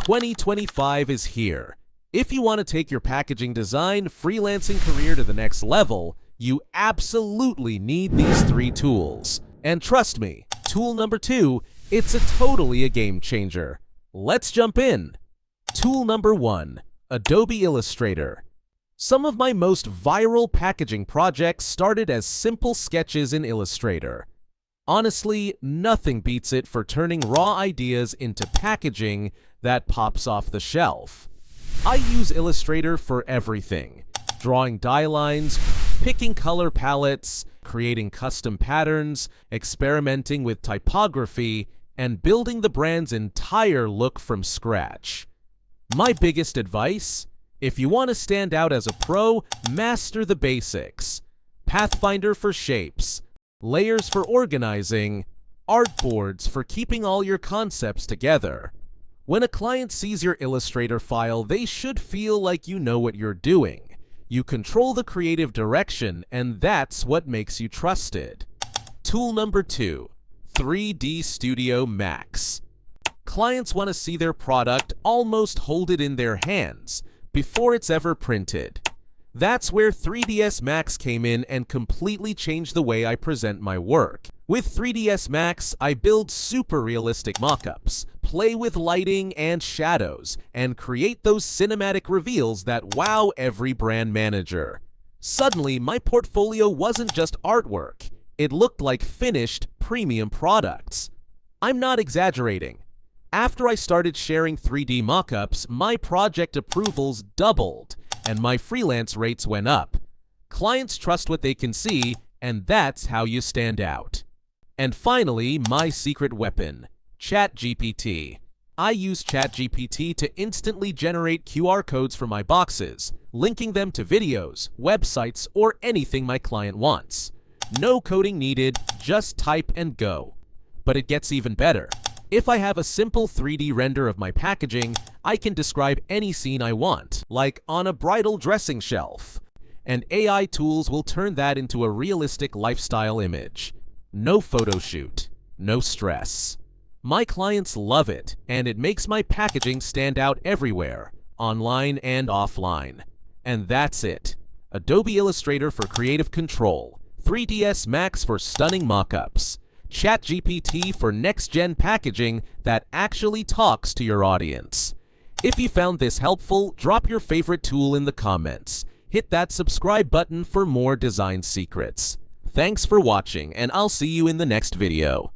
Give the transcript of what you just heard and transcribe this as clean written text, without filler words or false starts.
2025 is here. If you want to take your packaging design freelancing career to the next level, you absolutely need these 3 tools. And trust me, tool number 2, it's totally a game changer. Let's jump in. Tool number 1, Adobe Illustrator. Some of my most viral packaging projects started as simple sketches in Illustrator. Honestly, nothing beats it for turning raw ideas into packaging that pops off the shelf. I use Illustrator for everything: drawing Dielines, picking color palettes, creating custom patterns, experimenting with typography, and building the brand's entire look from scratch. My biggest advice? If you want to stand out as a pro, master the basics. Pathfinder for shapes, layers for organizing, artboards for keeping all your concepts together. When a client sees your Illustrator file, they should feel like you know what you're doing. You control the creative direction, and that's what makes you trusted. Tool number 2, 3D Studio Max. Clients want to see their product, almost hold it in their hands, before it's ever printed. That's where 3ds Max came in and completely changed the way I present my work. With 3ds Max, I build super realistic mockups, play with lighting and shadows, and create those cinematic reveals that wow every brand manager. Suddenly, my portfolio wasn't just artwork. It looked like finished, premium products. I'm not exaggerating. After I started sharing 3D mockups, my project approvals doubled, and my freelance rates went up. Clients trust what they can see, and that's how you stand out. And finally, my secret weapon, ChatGPT. I use ChatGPT to instantly generate QR codes for my boxes, linking them to videos, websites, or anything my client wants. No coding needed, just type and go. But it gets even better. If I have a simple 3D render of my packaging, I can describe any scene I want, like on a bridal dressing shelf. And AI tools will turn that into a realistic lifestyle image. No photo shoot, no stress. My clients love it, and it makes my packaging stand out everywhere, online and offline. And that's it. Adobe Illustrator for creative control, 3ds Max for stunning mockups, ChatGPT for next-gen packaging that actually talks to your audience. If you found this helpful, drop your favorite tool in the comments. Hit that subscribe button for more design secrets. Thanks for watching, and I'll see you in the next video.